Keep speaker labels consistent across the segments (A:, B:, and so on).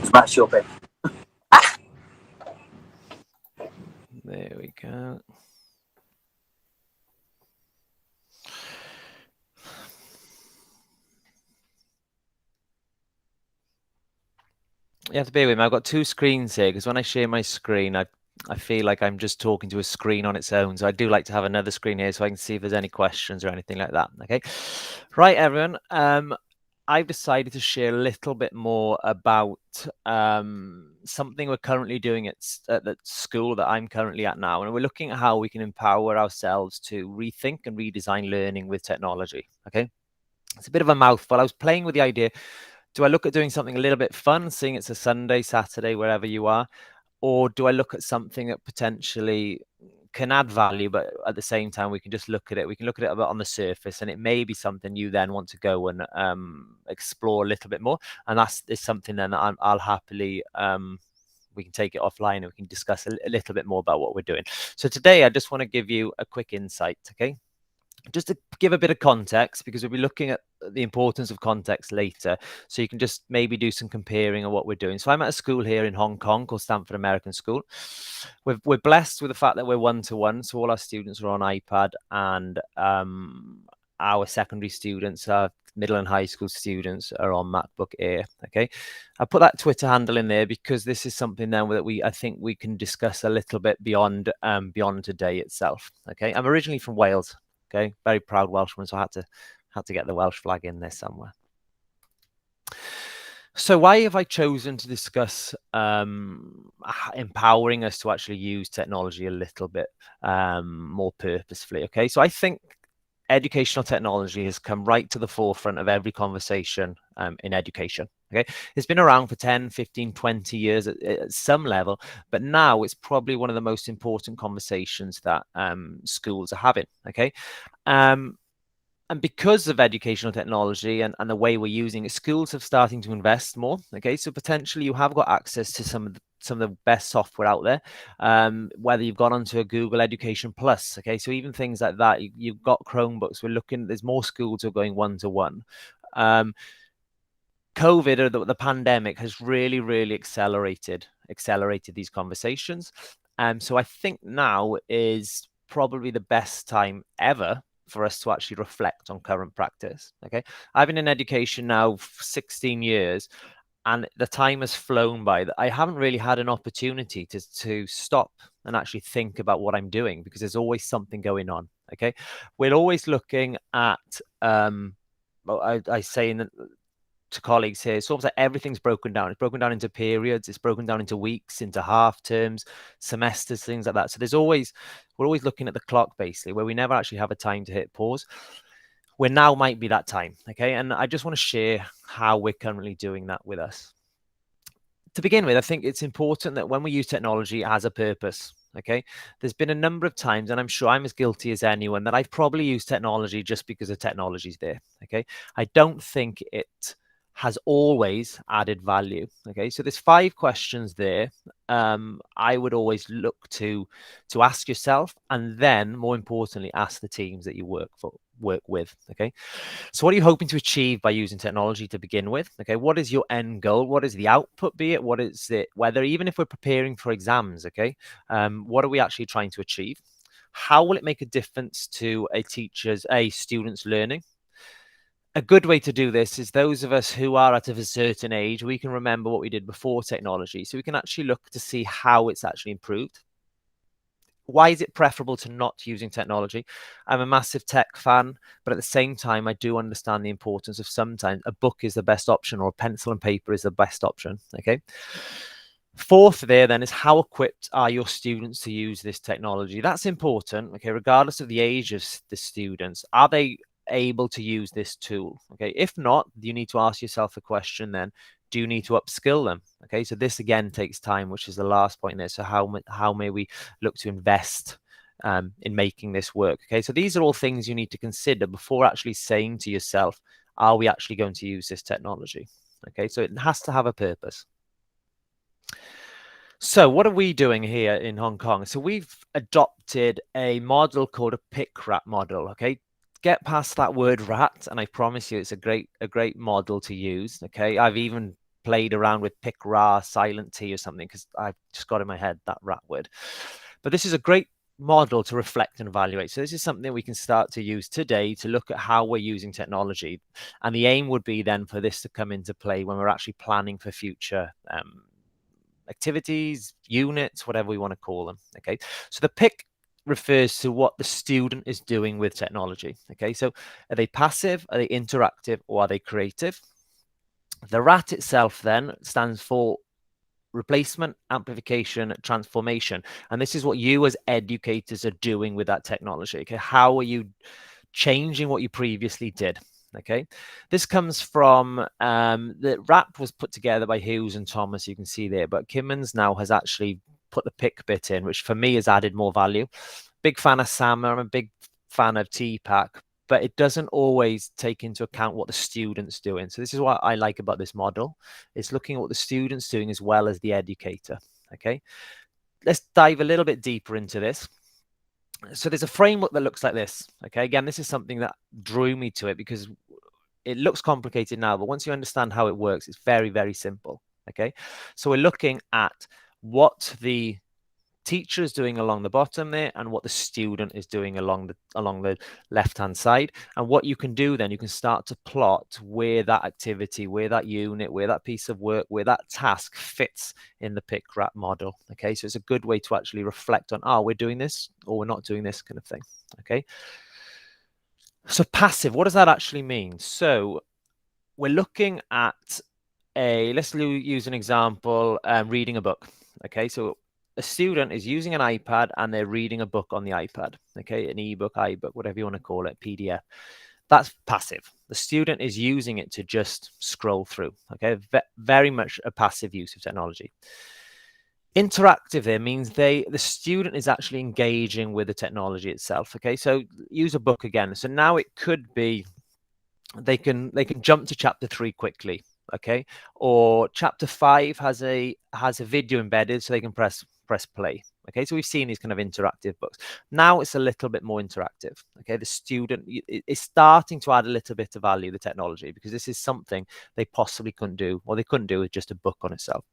A: Smash your pick.
B: There we go. You have to bear with me. I've got two screens here because when I share my screen, I feel like I'm just talking to a screen on its own. So I do like to have another screen here so I can see if there's any questions or anything like that. Okay. Right, everyone. I've decided to share a little bit more about something we're currently doing at the school that I'm currently at now. And we're looking at how we can empower ourselves to rethink and redesign learning with technology. Okay. It's a bit of a mouthful. I was playing with the idea. Do I look at doing something a little bit fun, seeing it's a Sunday, Saturday, wherever you are? Or do I look at something that potentially can add value, but at the same time, we can just look at it. We can look at it a bit on the surface, and it may be something you then want to go and explore a little bit more. And that's is something then that I'll happily, we can take it offline and we can discuss a little bit more about what we're doing. So today, I just want to give you a quick insight, okay? Just to give a bit of context, because we'll be looking at the importance of context later, so you can just maybe do some comparing of what we're doing. So I'm at a school here in Hong Kong called Stanford American School. We're blessed with the fact that we're one-to-one, so all our students are on iPad, and our secondary students, our middle and high school students, are on MacBook Air. Okay, I put that Twitter handle in there because this is something then that I think we can discuss a little bit beyond today itself. Okay, I'm originally from Wales. Okay, very proud Welshman, so I had to get the Welsh flag in there somewhere. So why have I chosen to discuss empowering us to actually use technology a little bit more purposefully? Okay, so I think educational technology has come right to the forefront of every conversation in education. Okay, it's been around for 10, 15, 20 years at some level, but now it's probably one of the most important conversations that schools are having. Okay, and because of educational technology and the way we're using it, schools have starting to invest more. Okay, so potentially you have got access to some of the best software out there, whether you've gone onto a Google Education Plus. Okay, so even things like that, you've got Chromebooks. We're looking, there's more schools who are going one-to-one. COVID, or the pandemic, has really accelerated these conversations. So I think now is probably the best time ever for us to actually reflect on current practice. Okay, I've been in education now for 16 years, and the time has flown by. I haven't really had an opportunity to stop and actually think about what I'm doing, because there's always something going on. Okay, we're always looking at I say to colleagues here, it's almost like everything's broken down. It's broken down into periods, it's broken down into weeks, into half terms, semesters, things like that. So we're always looking at the clock, basically, where we never actually have a time to hit pause. Where now might be that time. Okay, and I just want to share how we're currently doing that with us. To begin with, I think it's important that when we use technology, it has a purpose. Okay, there's been a number of times, and I'm sure I'm as guilty as anyone, that I've probably used technology just because the technology's there. Okay, I don't think it has always added value. Okay, so there's 5 questions there. I would always look to ask yourself, and then more importantly, ask the teams that you work with. Okay, so what are you hoping to achieve by using technology to begin with? Okay, what is your end goal? What is the output, be it? What is it? Whether, even if we're preparing for exams, okay, what are we actually trying to achieve? How will it make a difference to a student's learning? A good way to do this is those of us who are at a certain age, we can remember what we did before technology. So we can actually look to see how it's actually improved. Why is it preferable to not using technology? I'm a massive tech fan, but at the same time, I do understand the importance of sometimes a book is the best option, or a pencil and paper is the best option. Okay. 4th there then is, how equipped are your students to use this technology? That's important. Okay, regardless of the age of the students, are they able to use this tool? Okay, if not, you need to ask yourself the question then, do you need to upskill them? Okay, so this again takes time, which is the last point there. So how may we look to invest in making this work? Okay, so these are all things you need to consider before actually saying to yourself, are we actually going to use this technology? Okay, so it has to have a purpose. So what are we doing here in Hong Kong? So we've adopted a model called a PIC-RAT model. Okay, get past that word rat, and I promise you it's a great model to use. Okay, I've even played around with PIC-RAT, silent T or something, because I've just got in my head that rat word. But this is a great model to reflect and evaluate. So this is something we can start to use today to look at how we're using technology. And the aim would be then for this to come into play when we're actually planning for future activities, units, whatever we want to call them. Okay, so the PIC refers to what the student is doing with technology. Okay, so are they passive, are they interactive, or are they creative? The RAT itself then stands for replacement, amplification, transformation. And this is what you as educators are doing with that technology. Okay, how are you changing what you previously did? Okay, this comes from the RAT was put together by Hughes and Thomas, you can see there, but Kimmons now has actually put the PIC bit in, which for me has added more value. Big fan of SAMR, I'm a big fan of TPAC, but it doesn't always take into account what the student's doing. So this is what I like about this model. It's looking at what the student's doing as well as the educator. Okay, let's dive a little bit deeper into this. So there's a framework that looks like this. Okay, again, this is something that drew me to it because it looks complicated now, but once you understand how it works, it's very, very simple. Okay, so we're looking at what the teacher is doing along the bottom there and what the student is doing along the left hand side. And what you can do then, you can start to plot where that activity, where that unit, where that piece of work, where that task fits in the PIC-RAT model. Okay, so it's a good way to actually reflect on, we're doing this or we're not doing this kind of thing. Okay, so passive, what does that actually mean? So we're looking at let's use an example, reading a book. Okay, so a student is using an iPad and they're reading a book on the iPad. Okay, an ebook, iBook, whatever you want to call it, PDF. That's passive. The student is using it to just scroll through. Okay, very much a passive use of technology. Interactive there means the student is actually engaging with the technology itself. Okay, so use a book again. So now it could be they can jump to chapter 3 quickly. Okay, or chapter 5 has a video embedded, so they can press play. Okay, so we've seen these kind of interactive books. Now it's a little bit more interactive. Okay, the student is starting to add a little bit of value to the technology because this is something they possibly couldn't do, or they couldn't do with just a book on itself.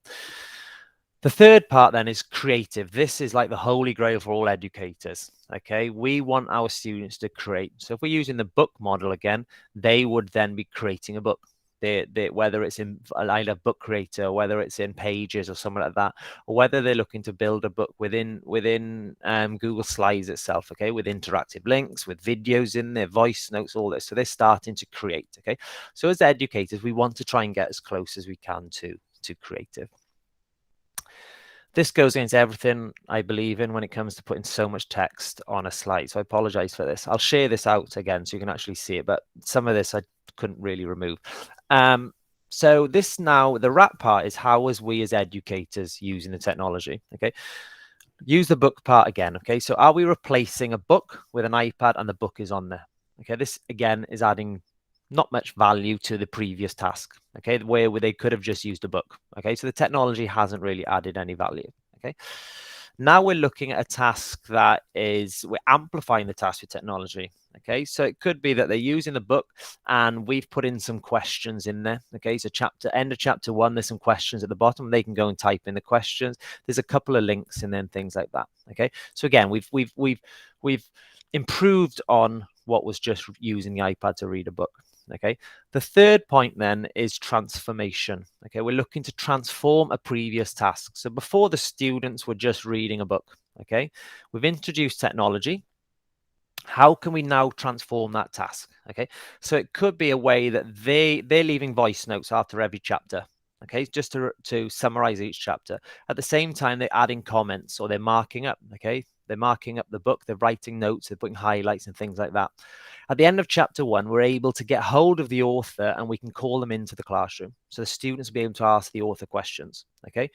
B: The third part then is creative. This is like the holy grail for all educators. Okay, we want our students to create. So if we're using the book model again, they would then be creating a book. Whether it's in either Book Creator, or whether it's in Pages or something like that, or whether they're looking to build a book within Google Slides itself, okay, with interactive links, with videos in there, voice notes, all this. So they're starting to create. Okay, so as educators, we want to try and get as close as we can to creative. This goes against everything I believe in when it comes to putting so much text on a slide. So I apologize for this. I'll share this out again so you can actually see it, but some of this I couldn't really remove. So this now, the RAT part is how as we as educators using the technology. Okay, use the book part again. Okay, so are we replacing a book with an iPad and the book is on there? Okay, this again is adding not much value to the previous task. Okay, where they could have just used a book. Okay, so the technology hasn't really added any value. Okay, now we're looking at a task that we're amplifying the task with technology. Okay, so it could be that they're using the book and we've put in some questions in there. Okay, so end of chapter 1, there's some questions at the bottom. They can go and type in the questions. There's a couple of links and then things like that. Okay, so again, we've improved on what was just using the iPad to read a book. Okay, the third point then is transformation. Okay, we're looking to transform a previous task. So before, the students were just reading a book. Okay, we've introduced technology. How can we now transform that task? Okay, so it could be a way that they're leaving voice notes after every chapter. Okay, just to summarize each chapter. At the same time, they're adding comments or they're marking up. Okay, they're marking up the book, they're writing notes, they're putting highlights and things like that. At the end of chapter 1, we're able to get hold of the author and we can call them into the classroom. So the students will be able to ask the author questions. Okay.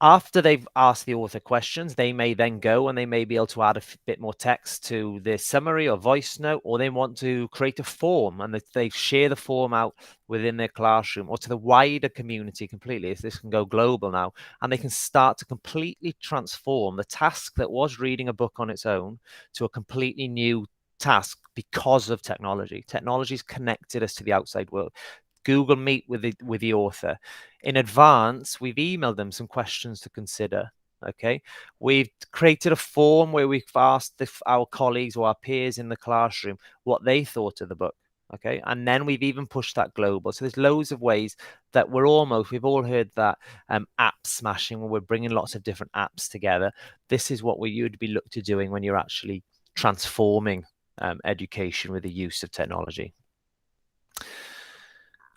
B: After they've asked the author questions, they may then go and they may be able to add a bit more text to their summary or voice note, or they want to create a form and they share the form out within their classroom or to the wider community completely. This can go global now, and they can start to completely transform the task that was reading a book on its own to a completely new task because of technology. Technology's connected us to the outside world. Google Meet with the author. In advance, we've emailed them some questions to consider. Okay, we've created a form where we've asked our colleagues or our peers in the classroom what they thought of the book. Okay, and then we've even pushed that global. So there's loads of ways that we've all heard that app smashing, where we're bringing lots of different apps together. This is what you'd be looked to doing when you're actually transforming education with the use of technology.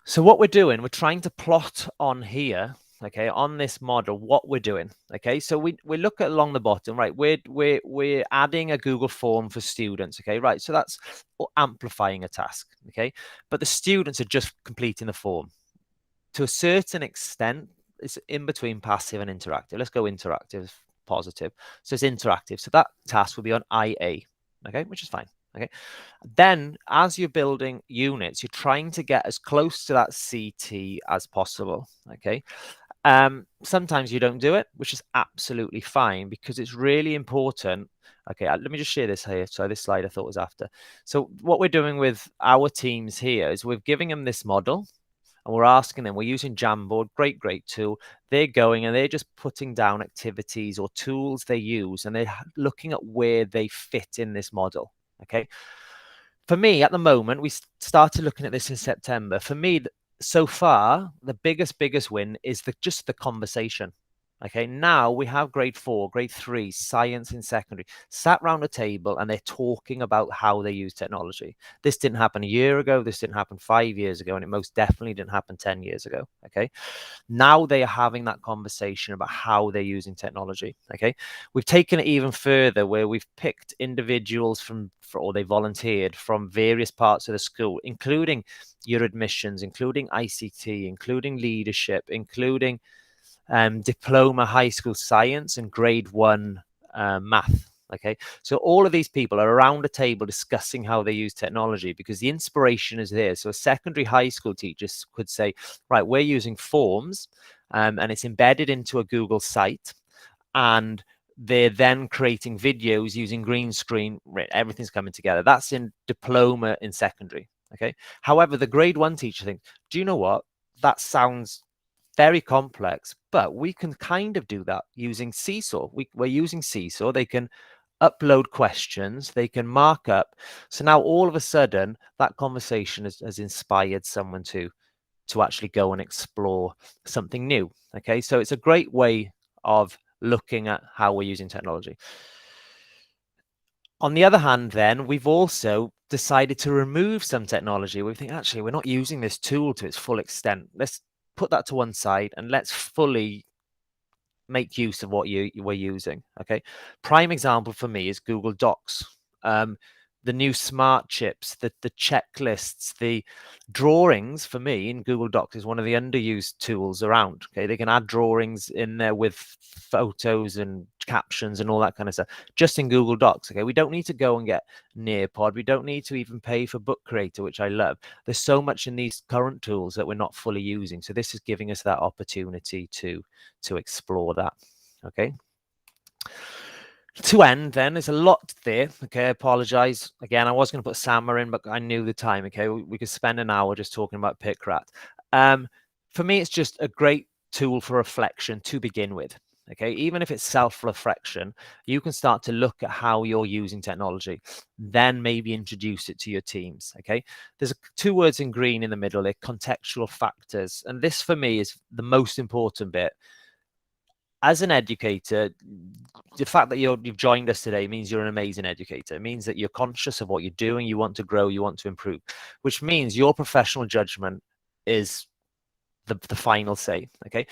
B: So what we're doing, we're trying to plot on here, okay, on this model, what we're doing. Okay, so we look at along the bottom, right? We're adding a Google form for students. Okay, right. So that's amplifying a task. Okay, but the students are just completing the form. To a certain extent, it's in between passive and interactive. Let's go interactive, positive. So it's interactive. So that task will be on IA. Okay, which is fine. Okay, then as you're building units, you're trying to get as close to that CT as possible. Okay, sometimes you don't do it, which is absolutely fine, because it's really important. Okay, let me just share this here. So this slide I thought was after. So what we're doing with our teams here is we're giving them this model, and we're asking them, we're using Jamboard, great tool. They're going and they're just putting down activities or tools they use, and they're looking at where they fit in this model. Okay, for me at the moment, we started looking at this in September. For me, so far, the biggest win is just the conversation. Okay, now we have grade 4, grade 3, science in secondary, sat round a table and they're talking about how they use technology. This didn't happen a year ago. This didn't happen 5 years ago. And it most definitely didn't happen 10 years ago. Okay, now they are having that conversation about how they're using technology. Okay, we've taken it even further, where we've picked individuals or they volunteered from various parts of the school, including your admissions, including ICT, including leadership, including diploma high school science and grade 1 math. Okay, so all of these people are around a table discussing how they use technology, because the inspiration is there. So a secondary high school teacher could say, right, we're using forms and it's embedded into a Google site, and they're then creating videos using green screen. Everything's coming together. That's in diploma in secondary. Okay, however, the grade 1 teacher thinks, do you know what, that sounds very complex, but we can kind of do that using Seesaw. We're using Seesaw. They can upload questions, they can mark up. So now all of a sudden that conversation has inspired someone to actually go and explore something new. Okay, so it's a great way of looking at how we're using technology. On the other hand, then, we've also decided to remove some technology. We think, actually, we're not using this tool to its full extent. Let's put that to one side and let's fully make use of what we're using. Okay, prime example for me is Google Docs. The new smart chips, the checklists, the drawings for me in Google Docs is one of the underused tools around. Okay, they can add drawings in there with photos and captions and all that kind of stuff just in Google Docs. Okay, we don't need to go and get Nearpod. We don't need to even pay for Book Creator, which I love. There's so much in these current tools that we're not fully using. So this is giving us that opportunity to explore that. Okay, to end, then, there's a lot there. Okay, I apologize again. I was going to put SAMR in, but I knew the time. Okay, we could spend an hour just talking about PIC-RAT. For me, it's just a great tool for reflection to begin with. Okay, even if it's self-reflection, you can start to look at how you're using technology, then maybe introduce it to your teams. Okay, there's 2 words in green in the middle. They're contextual factors, and this for me is the most important bit. As an educator, the fact that you've joined us today means you're an amazing educator. It means that you're conscious of what you're doing, you want to grow, you want to improve, which means your professional judgment is the final say. Okay,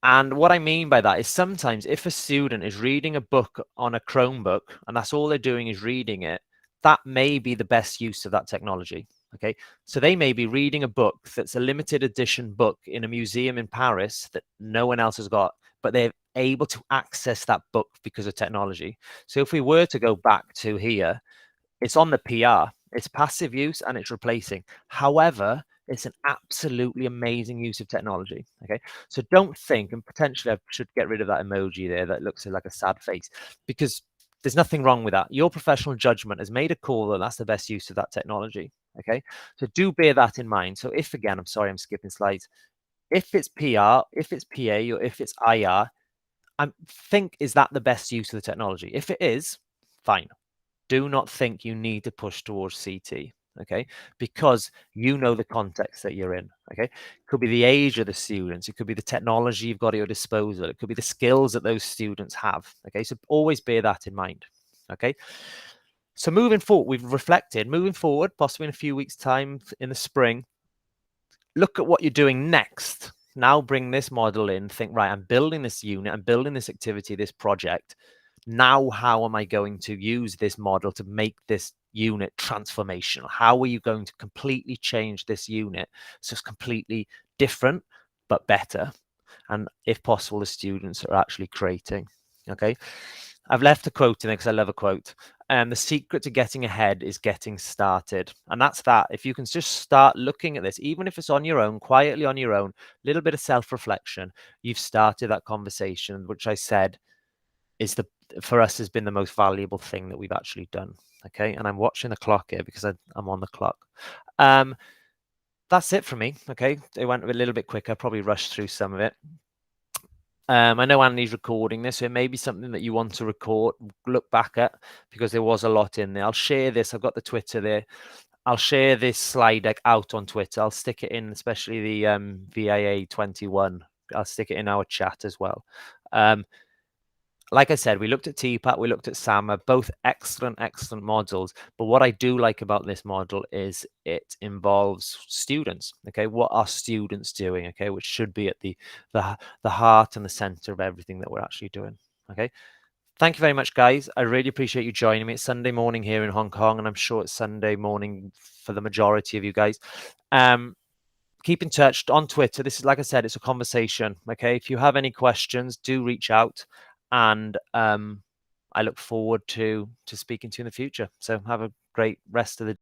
B: and what I mean by that is sometimes if a student is reading a book on a Chromebook and that's all they're doing is reading it, that may be the best use of that technology. Okay, so they may be reading a book that's a limited edition book in a museum in Paris that no one else has got, but they're able to access that book because of technology. So if we were to go back to here, it's on the PR, it's passive use and it's replacing. However, it's an absolutely amazing use of technology. Okay, so don't think, and potentially I should get rid of that emoji there that looks like a sad face, because there's nothing wrong with that. Your professional judgment has made a call that that's the best use of that technology. Okay, so do bear that in mind. So if, again, I'm sorry, I'm skipping slides. If it's PR, if it's PA, or if it's IR, I think, is that the best use of the technology? If it is, fine. Do not think you need to push towards CT, okay? Because you know the context that you're in, okay? It could be the age of the students. It could be the technology you've got at your disposal. It could be the skills that those students have, okay? So always bear that in mind, okay? So moving forward, we've reflected. Moving forward, possibly in a few weeks' time in the spring, look at what you're doing next. Now bring this model in, think, right, I'm building this unit, I'm building this activity, this project. Now, how am I going to use this model to make this unit transformational? How are you going to completely change this unit so it's completely different, but better? And if possible, the students are actually creating, okay? I've left a quote in there because I love a quote. The secret to getting ahead is getting started. And that's that. If you can just start looking at this, even if it's on your own, quietly on your own, a little bit of self-reflection, you've started that conversation, which I said is for us has been the most valuable thing that we've actually done. Okay. And I'm watching the clock here because I'm on the clock. That's it for me. Okay. It went a little bit quicker, probably rushed through some of it. I know Andy's recording this, so it may be something that you want to record, look back at, because there was a lot in there. I'll share this. I've got the Twitter there. I'll share this slide deck out on Twitter. I'll stick it in, especially the VIA 21. I'll stick it in our chat as well. Like I said, we looked at TPAT, we looked at SAMR, both excellent, excellent models. But what I do like about this model is it involves students. Okay, what are students doing? Okay, which should be at the heart and the center of everything that we're actually doing. Okay, thank you very much, guys. I really appreciate you joining me. It's Sunday morning here in Hong Kong, and I'm sure it's Sunday morning for the majority of you guys. Keep in touch on Twitter. This is, like I said, it's a conversation. Okay, if you have any questions, do reach out. And I look forward to speaking to you in the future. So have a great rest of the